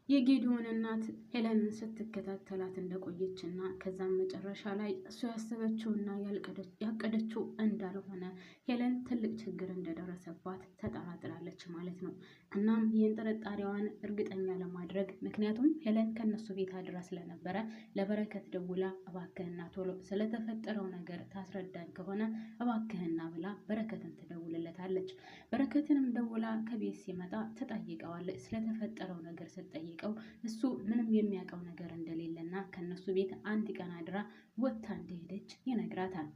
የጌዲዮን እናት ሄለንን ስትከታተላት እንደቆየችና ከዛም መጨረሻ ላይ እሱ ያሰበችውና ያቀደችው እንዳልሆነ ሄለን ትልቅ ችግር እንደደረሰባት ተጠራጥራለች ማለት ነው። እናም ይህን ጥርጣሬዋን እርግጠኛ ለማድረግ ምክንያቱም ሄለን ከነሱ ቤት አድራ ስለነበረ ለበረከት ደውላ እባክህና ቶሎ ስለተፈጠረው ነገር ታስረዳኝ ከሆነ እባክህና ብላ በረከትን ትደውልለታለች። በረከትንም ደውላ ከቤት ሲመጣ ትጠይቀዋለች። ስለተፈጠረው ነገር ስትጠይቀው እሱ ምንም የሚያውቀው ነገር እንደሌለና ከነሱ ቤት አንድ ቀን አድራ ወጥታ እንደሄደች ይነግራታል።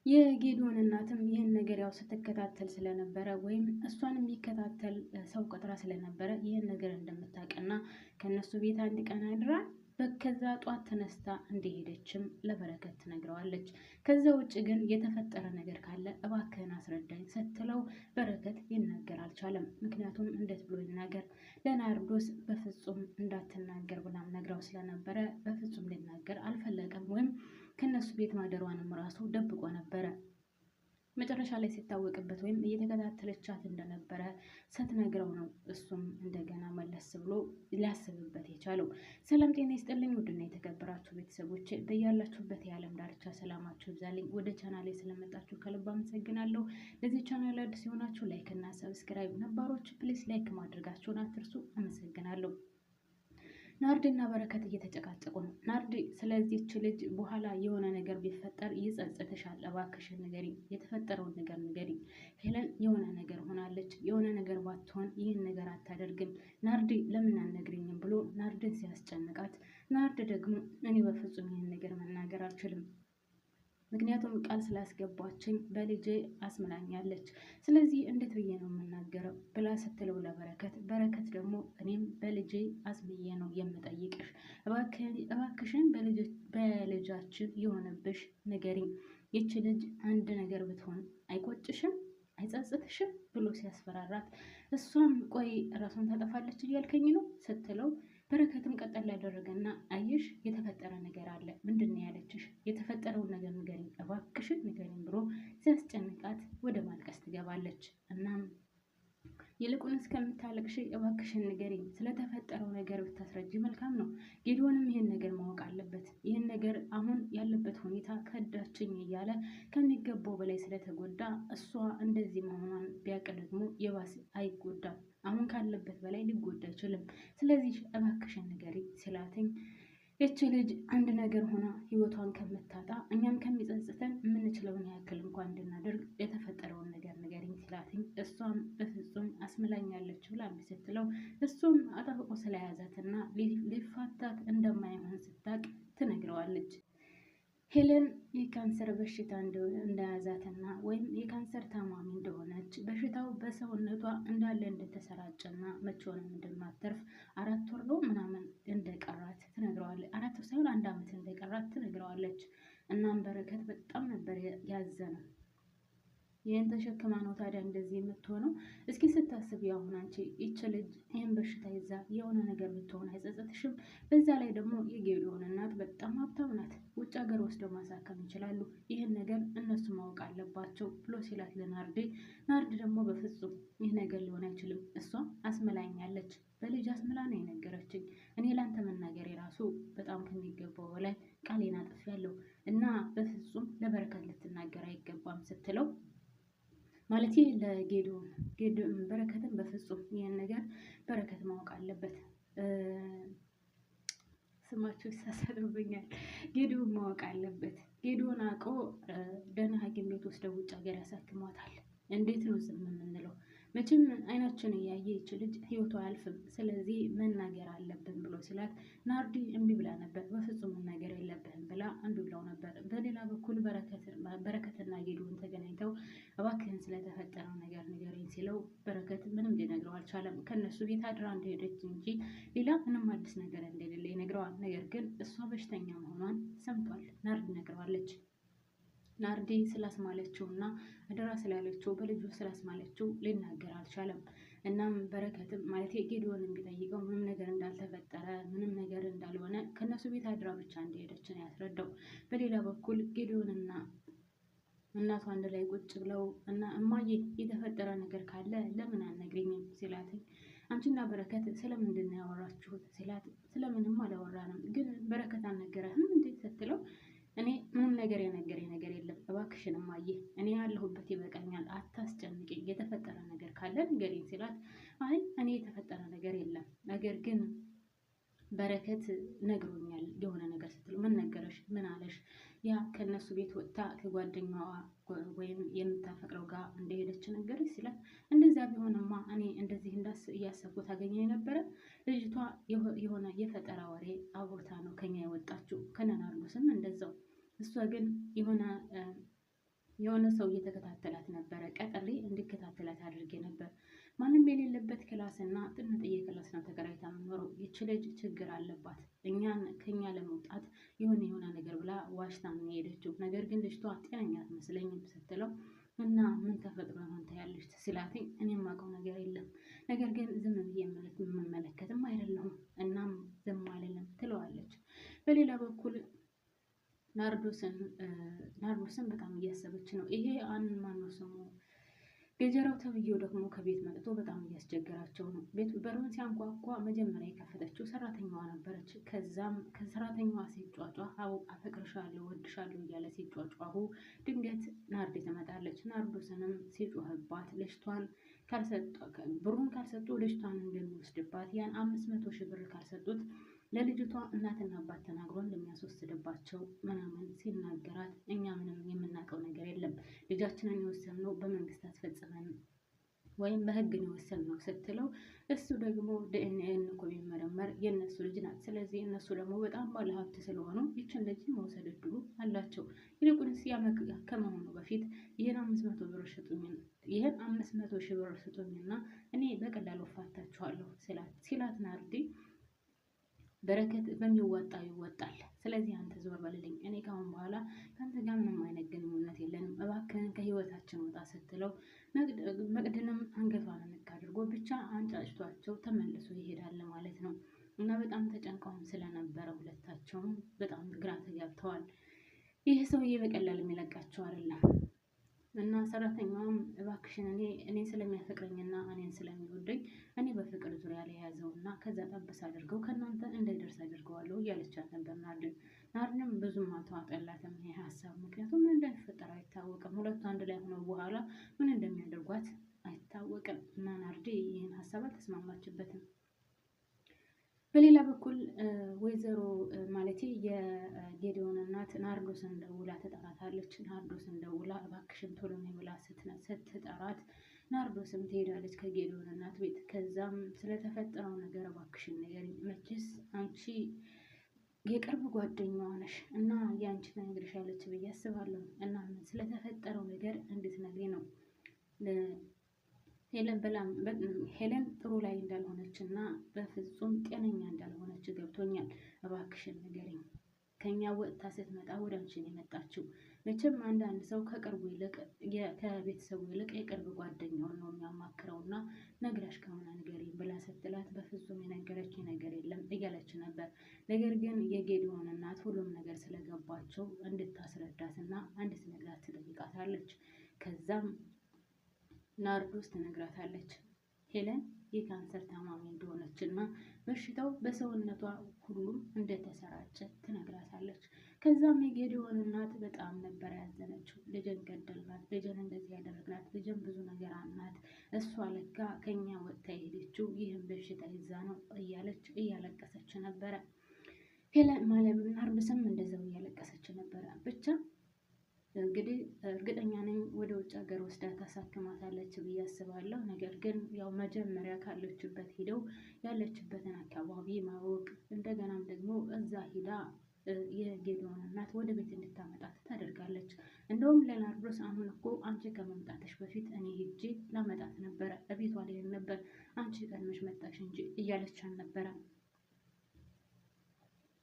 የጌዲዮን እናትም ይህን ነገር ያው ስትከታተል ስለነበረ ወይም እሷን የሚከታተል ሰው ቀጥራ ስለነበረ ይህን ነገር እንደምታውቅና ከነሱ ቤት አንድ ቀን አድራ በከዛ ጧት ተነስታ እንደሄደችም ለበረከት ትነግረዋለች። ከዛ ውጭ ግን የተፈጠረ ነገር ካለ እባክህን አስረዳኝ ስትለው በረከት ሊናገር አልቻለም። ምክንያቱም እንዴት ብሎ ይናገር? ለናርዶስ በፍጹም እንዳትናገር ብላም ነግራው ስለነበረ በፍጹም ሊናገር አልፈለገም። ወይም ከነሱ ቤት ማደሯንም ራሱ ደብቆ ነበረ። መጨረሻ ላይ ሲታወቅበት ወይም እየተከታተለቻት እንደነበረ ስትነግረው ነው እሱም እንደገና መለስ ብሎ ሊያስብበት የቻለው። ሰላም ጤና ይስጥልኝ ውድና የተከበራችሁ ቤተሰቦች በያላችሁበት የዓለም ዳርቻ ሰላማችሁ ይብዛልኝ። ወደ ቻናሌ ስለመጣችሁ ከልብ አመሰግናለሁ። ለዚህ ቻናል አዲስ የሆናችሁ ላይክ እና ሰብስክራይብ፣ ነባሮች ፕሊስ ላይክ ማድረጋችሁን አትርሱ። አመሰግናለሁ። ናርዲ እና በረከት እየተጨቃጨቁ ነው። ናርዲ ስለዚህች ልጅ በኋላ የሆነ ነገር ቢፈጠር ይጸጽትሻል፣ እባክሽን ንገሪኝ፣ የተፈጠረውን ነገር ንገሪኝ። ሄለን የሆነ ነገር ሆናለች፣ የሆነ ነገር ባትሆን ይህን ነገር አታደርግም። ናርዲ ለምን አልነግሪኝም ብሎ ናርድን ሲያስጨንቃት፣ ናርድ ደግሞ እኔ በፍጹም ይህን ነገር መናገር አልችልም ምክንያቱም ቃል ስላስገባችኝ በልጄ አስምላኛለች። ስለዚህ እንዴት ብዬ ነው የምናገረው ብላ ስትለው ለበረከት፣ በረከት ደግሞ እኔም በልጄ አስምዬ ነው የምጠይቅሽ፣ እባክሽን በልጃችን የሆነብሽ ንገሪኝ። ይቺ ልጅ አንድ ነገር ብትሆን አይቆጭሽም? አይጸጽትሽም? ብሎ ሲያስፈራራት እሷም ቆይ ራሷን ታጠፋለች እያልከኝ ነው ስትለው በረከትም ቀጠል ያደረገና አየሽ የተፈጠረ ነገር አለ። ምንድን ነው ያለችሽ? የተፈጠረውን ነገር ንገሪኝ እባክሽን ንገሪኝ ብሎ ሲያስጨንቃት ወደ ማልቀስ ትገባለች። እናም ይልቁን እስከምታለቅሽ እባክሽን ንገሪኝ፣ ስለተፈጠረው ነገር ብታስረጂ መልካም ነው። ጌዲዮንም ይህን ነገር ማወቅ አለበት። ይህን ነገር አሁን ያለበት ሁኔታ ከዳችኝ እያለ ከሚገባው በላይ ስለተጎዳ እሷ እንደዚህ መሆኗን ቢያውቅ ደግሞ የባስ አይጎዳም። አሁን ካለበት በላይ ሊጎዳ አይችልም። ስለዚህ እባክሽን ንገሪ ሲላትኝ ይቺ ልጅ አንድ ነገር ሆና ህይወቷን ከምታጣ እኛም ከሚጸጽተን የምንችለውን ያክል እንኳን እንድናደርግ የተፈጠረውን ነገር ንገሪኝ ሲላትኝ እሷም በፍጹም አስምላኛለች ብላ ስትለው እሱም አጠብቆ ስለያዛትና ሊፋታት እንደማይሆን ስታቅ ትነግረዋለች። ሄለን የካንሰር በሽታ እንደያዛትና ወይም የካንሰር ታማሚ እንደሆነች በሽታው በሰውነቷ እንዳለ እንደተሰራጨና መቼውንም እንደማትተርፍ 4 ወር ነው ምናምን እንደቀራት ትነግረዋለች። 4 ወር ሳይሆን 1 ዓመት እንደቀራት ትነግረዋለች። እናም በረከት በጣም ነበር ያዘነው። ይህን ተሸክማ ነው ታዲያ እንደዚህ የምትሆነው? እስኪ ስታስብ አሁን አንቺ ይች ልጅ ይህን በሽታ ይዛ የሆነ ነገር ብትሆን አይጸጸትሽም? በዛ ላይ ደግሞ የጌዲዮን እናት በጣም ሀብታም ናት። ውጭ ሀገር ወስደው ማሳከም ይችላሉ። ይህን ነገር እነሱ ማወቅ አለባቸው ብሎ ሲላት ለናርዲ፣ ናርዲ ደግሞ በፍጹም ይህ ነገር ሊሆን አይችልም፣ እሷ አስመላኛለች፣ በልጅ አስመላ ነው የነገረችኝ። እኔ ላንተ መናገር የራሱ በጣም ከሚገባው በላይ ቃሌን አጥፌያለሁ እና በፍጹም ለበረከት ልትናገር አይገባም ስትለው ማለት ለጌዲዮን በረከትን በፍጹም ይህን ነገር በረከት ማወቅ አለበት። ስማቸው ይሳሳትብኛል። ጌዲዮን ማወቅ አለበት። ጌዲዮን አውቆ ደህና ሐኪም ቤት ወስደው ውጭ ሀገር ያሳክሟታል። እንዴት ነው ዝም የምንለው? መቼም አይናችን እያየ ይች ልጅ ህይወቷ አያልፍም። ስለዚህ መናገር አለብን ብሎ ሲላት ናርዲ እምቢ ብላ ነበር። በፍጹም መናገር የለብህም ብላ እምቢ ብለው ነበር። በሌላ በኩል በረከትና ጌዲዮን ተገናኝተው እባክህን ስለተፈጠረው ነገር ንገረኝ ሲለው በረከት ምንም ሊነግረው አልቻለም። ከነሱ ቤት አድራ እንደሄደች እንጂ ሌላ ምንም አዲስ ነገር እንደሌለ ይነግረዋል። ነገር ግን እሷ በሽተኛ መሆኗን ሰምቷል። ናርዲ ነግረዋለች። ናርዲ ስላስማለችው እና አደራ ስላለችው በልጁ ስላስማለችው ሊናገር አልቻለም። እናም በረከትም ማለት ጌዲዮንን ቢጠይቀው ምንም ነገር እንዳልተፈጠረ ምንም ነገር እንዳልሆነ ከነሱ ቤት አድራ ብቻ እንደሄደች ነው ያስረዳው። በሌላ በኩል ጌዲዮንና እናቷ አንድ ላይ ቁጭ ብለው እና እማዬ የተፈጠረ ነገር ካለ ለምን አልነግሪኝም ሲላትኝ አንቺና በረከት ስለምንድን ነው ያወራችሁት ሲላት ስለምንም አላወራንም፣ ግን በረከት አልነገረህም እንዴት ስትለው እኔ ምንም ነገር የነገረኝ ነገር የለም እባክሽን እማዬ እኔ ያለሁበት ይበቃኛል፣ አታስጨንቅኝ፣ የተፈጠረ ነገር ካለ ንገሪኝ ሲላት አይ እኔ የተፈጠረ ነገር የለም፣ ነገር ግን በረከት ነግሮኛል የሆነ ነገር ስትለው ምን ነገረሽ? ምን አለሽ? ያ ከነሱ ቤት ወጥታ ከጓደኛዋ ወይም የምታፈቅረው ጋር እንደሄደች ነገረች ሲላት እንደዛ ቢሆንማ እኔ እንደዚህ እያሰብኩ ታገኘኝ ነበረ። ልጅቷ የሆነ የፈጠራ ወሬ አውርታ ነው ከኛ የወጣችው። ከነናርዶስም እንደዛው እሷ ግን የሆነ ሰው እየተከታተላት ነበረ። ቀጠሬ እንዲከታተላት አድርጌ ነበር። ማንም የሌለበት ክላስ እና ጥንጥዬ ክላስ ነው ተከራይታ የምኖረው። ይች ልጅ ችግር አለባት፣ ከኛ ለመውጣት የሆነ ነገር ብላ ዋሽታ ነው የሄደችው። ነገር ግን ልጅቷ ጤነኛ አትመስለኝም ስትለው እና ምን ተፈጥሮ ነው ታያለች ሲላትኝ እኔ የማውቀው ነገር የለም፣ ነገር ግን ዝም ብዬ የምመለከትም አይደለሁም፣ እናም ዝም አልልም ትለዋለች። በሌላ በኩል ናርዶስን በጣም እያሰበች ነው። ይሄ ማነው ስሙ ገጀራው ተብዬው ደግሞ ከቤት መጥቶ በጣም እያስቸገራቸው ነው። በሩን ሲያንኳኳ መጀመሪያ የከፈተችው ሰራተኛዋ ነበረች። ከዛም ከሰራተኛዋ ሲጫጫ አፈቅርሻለሁ ወድሻለሁ እያለ ሲጫጫሁ ድንገት ናርዲ ትመጣለች። ናርዶስንም ሲጮህባት ልጅቷን ብሩን ካልሰጡ ልጅቷን እንደሚወስድባት ያን 500 ሺህ ብር ካልሰጡት ለልጅቷ እናትና አባት ተናግሮ እንደሚያስወስድባቸው ምናምን ሲናገራት እኛ ምንም የምናውቀው ነገር የለም፣ ልጃችንን የወሰንነው በመንግስት አስፈጽመን ወይም በህግ ነው የወሰንነው ስትለው እሱ ደግሞ ዲኤንኤ እኮ ቢመረመር የእነሱ ልጅ ናት። ስለዚህ እነሱ ደግሞ በጣም ባለሀብት ስለሆኑ ይችን ልጅ መውሰድ እድሉ አላቸው። ይልቁንስ ከመሆኑ በፊት ይህን 500 ብር ስጡኝ፣ ይህን 500 ሺህ ብር ስጡኝና እኔ በቀላሉ እፋታችኋለሁ ሲላት ናርዲ በረከት በሚወጣው ይወጣል። ስለዚህ አንተ ዞር በልልኝ፣ እኔ ካሁን በኋላ ከአንተ ጋር ምንም አይነት ግንኙነት የለንም፣ እባክህን ከህይወታችን ወጣ ስትለው መቅድንም አንገቷን ንቅ አድርጎ ብቻ አንጫጭቷቸው ተመልሶ ይሄዳል ማለት ነው። እና በጣም ተጨንቀውም ስለነበረ ሁለታቸውም በጣም ግራ ተጋብተዋል። ይህ ሰውዬ በቀላል የሚለቃቸው አይደለም። እና ሰራተኛዋም እባክሽን እኔ ስለሚያፈቅረኝና እኔን ስለሚወደኝ እኔ በፍቅር ዙሪያ ላይ ያዘውና ከዛ ጠብስ አድርገው ከእናንተ እንዳይደርስ አድርገዋለሁ እያለቻት ነበር ናርድም ብዙም አልተዋጠላትም ይሄ ሀሳብ። ምክንያቱም ምን እንደሚፈጠር አይታወቅም። ሁለቱ አንድ ላይ ሆነው በኋላ ምን እንደሚያደርጓት አይታወቅም። እና ናርዲ ይህን ሀሳብ አልተስማማችበትም። በሌላ በኩል ወይዘሮ ማለቴ የጌዲዮን እናት ናርዶስን ደውላ ትጠራታለች። ናርዶስን ደውላ እባክሽን ቶሎ ነይ ብላ ስትጠራት ናርዶስም ትሄዳለች ከጌዲዮን እናት ቤት። ከዛም ስለተፈጠረው ነገር እባክሽን ንገሪኝ፣ መቼስ አንቺ የቅርብ ጓደኛዋ ነሽ እና የአንቺ ትነግርሻለች ብዬ አስባለሁ። እና ስለተፈጠረው ነገር እንድትነግሪኝ ነው። ሄለን ጥሩ ላይ እንዳልሆነች እና በፍጹም ጤነኛ እንዳልሆነች ገብቶኛል። እባክሽን ንገሪኝ። ከኛ ወጥታ ስትመጣ ወደ አንቺ ነው የመጣችው። መቼም አንዳንድ ሰው ከቅርቡ ይልቅ ከቤተሰቡ ይልቅ የቅርብ ጓደኛውን ነው የሚያማክረው እና ነግራሽ ከሆነ ንገሪኝ ብላ ስትላት በፍጹም የነገረች ነገር የለም እያለች ነበር። ነገር ግን የጌዲዮን እናት ሁሉም ነገር ስለገባቸው እንድታስረዳትና እንድትነግራት ትጠይቃታለች። ከዛም ናርዶስ ትነግራታለች ሄለን የካንሰር ታማሚ እንደሆነች እና በሽታው በሰውነቷ ሁሉም እንደተሰራጨ ትነግራታለች። ከዛም የጌዲዮን እናት በጣም ነበር ያዘነችው። ልጅን ገደልናት፣ ልጅን እንደዚህ ያደረግናት፣ ልጅን ብዙ ነገር አናት፣ እሷ ለካ ከኛ ወጥታ የሄደችው ይህን በሽታ ይዛ ነው እያለች እያለቀሰች ነበረ። ሄለን ማለት ናርዶስም እንደዛው እያለቀሰች ነበረ። ብቻ እንግዲህ እርግጠኛ ነኝ ወደ ውጭ ሀገር ወስዳ ታሳክማታለች ብዬ አስባለሁ። ነገር ግን ያው መጀመሪያ ካለችበት ሂደው ያለችበትን አካባቢ ማወቅ እንደገናም ደግሞ እዛ ሂዳ የጌዲዮን እናት ወደ ቤት እንድታመጣት ታደርጋለች። እንደውም ለናርዶስ አሁን እኮ አንቺ ከመምጣትሽ በፊት እኔ ሄጄ ላመጣት ነበረ፣ እቤቷ ላይ ነበር፣ አንቺ ቀድመሽ መጣሽ እንጂ እያለቻን ነበረ።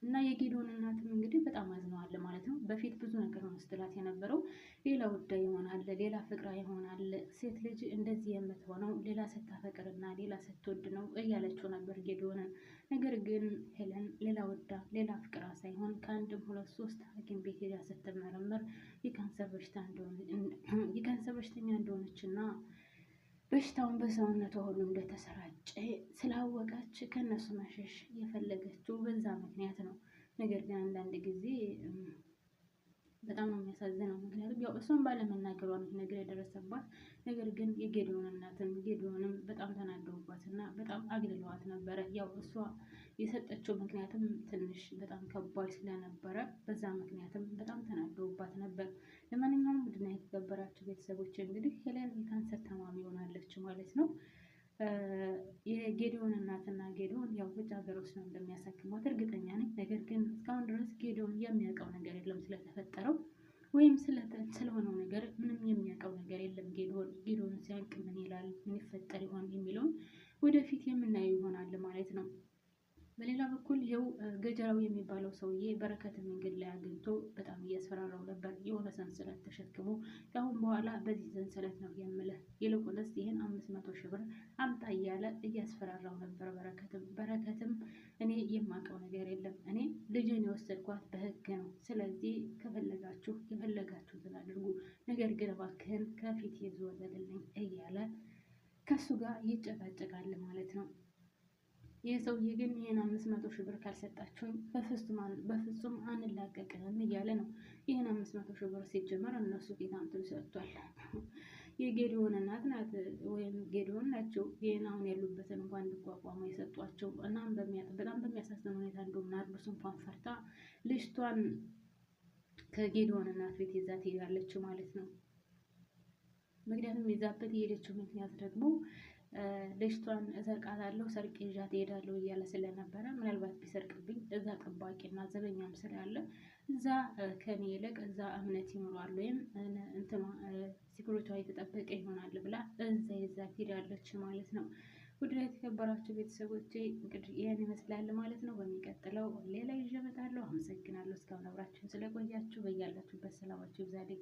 እና የጌዲዮን እናትም እንግዲህ በጣም አዝነዋል ማለት ነው። በፊት ብዙ ነገር ነው ስትላት የነበረው ሌላ ጉዳይ ይሆናል፣ ሌላ ፍቅራ ይሆናል፣ ሴት ልጅ እንደዚህ የምትሆነው ሌላ ስታፈቅርና ሌላ ስትወድ ነው እያለችው ነበር ጌዲዮንን። ነገር ግን ሄለን ሌላ ወዳ ሌላ ፍቅራ ሳይሆን ከአንድም 2 3 ሐኪም ቤት ሄዳ ስትመረመር የካንሰር በሽተኛ እንደሆነች እና በሽታውን በሰውነቷ ሁሉ እንደተሰራጨ ስላወቀች ከነሱ መሸሽ የፈለገችው በዛ ምክንያት ነው። ነገር ግን አንዳንድ ጊዜ በጣም ነው የሚያሳዝነው። ምክንያቱም ያው እሷን ባለመናገሯ ነው ነገር የደረሰባት። ነገር ግን የጌዲዮን እናትም ጌዲዮንም በጣም ተናደውባት እና በጣም አግልለዋት ነበረ። ያው እሷ የሰጠችው ምክንያትም ትንሽ በጣም ከባድ ስለነበረ በዛ ምክንያትም በጣም ተናደውባት ነበር። ለማንኛውም ውድና የተከበራችሁ ቤተሰቦች እንግዲህ ሄለን የካንሰር ታማሚ ሆናለች ማለት ነው። የጌዲዮን እናትና ጌዲዮን ያው ውጭ ሀገር ውስጥ ነው እንደሚያሳክሟት እርግጠኛ ነኝ። ነገር ግን እስካሁን ድረስ ጌዲዮን የሚያውቀው ነገር የለም ስለተፈጠረው ወይም ስለሆነው ነገር ምንም የሚያውቀው ነገር የለም። ጌዲዮን ሲያልቅ ምን ይላል፣ ምን ይፈጠር ይሆን የሚለውን ወደፊት የምናየው ይሆናል ማለት ነው። በሌላ በኩል ይኸው ገጀራው የሚባለው ሰውዬ በረከትን መንገድ ላይ አግኝቶ በጣም እያስፈራራው ነበር። የሆነ ሰንሰለት ተሸክሞ ከአሁን በኋላ በዚህ ሰንሰለት ነው የምልህ፣ ይልቁንስ ይህን 500 ሺህ ብር አምጣ እያለ እያስፈራራው ነበር። በረከትም እኔ የማውቀው ነገር የለም፣ እኔ ልጅን የወሰድኳት በህግ ነው። ስለዚህ ከፈለጋችሁ የፈለጋችሁትን አድርጉ፣ ነገር ግን እባክህን ከፊት ዞር በልልኝ እያለ ከሱ ጋር ይጨቃጨቃል ማለት ነው። ይህ ሰውዬ ግን ይህን 500 ሺህ ብር ካልሰጣችሁኝ በፍጹም አንላቀቅም እያለ ነው። ይህን 500 ሺህ ብር ሲጀመር እነሱ ፊት አምጥቶ ሰጥቷል። የጌዲዮን እናት ናት ወይም ጌዲዮን ናቸው ይህን አሁን ያሉበትን እንኳን እንዲቋቋሙ የሰጧቸው። እናም በጣም በሚያሳዝን ሁኔታ እንደውም ናርዶስ እንኳን ፈርታ ልጅቷን ከጌዲዮን እናት ቤት ይዛ ትሄዳለች ማለት ነው። ምክንያቱም ይዛበት የሄደችው ምክንያት ደግሞ ልጅቷን እሰርቃታለሁ፣ ሰርቄ ይዣት እሄዳለሁ እያለ ስለነበረ ምናልባት ቢሰርቅብኝ እዛ ጠባቂና ዘበኛም ስላለ እዛ ከኔ ይልቅ እዛ እምነት ይኖረዋል ወይም እንትኗ ሲክሪቷ የተጠበቀ ይሆናል ብላ እዛ ይዛት ሄዳለች ማለት ነው። ውድ የተከበራችሁ ቤተሰቦቼ እንግዲህ ይህን ይመስላል ማለት ነው። በሚቀጥለው ሌላ ይዤ እመጣለሁ። አመሰግናለሁ እስካሁን አብራችሁን ስለቆያችሁ። በያላችሁበት ሰላማችሁ ይብዛልኝ።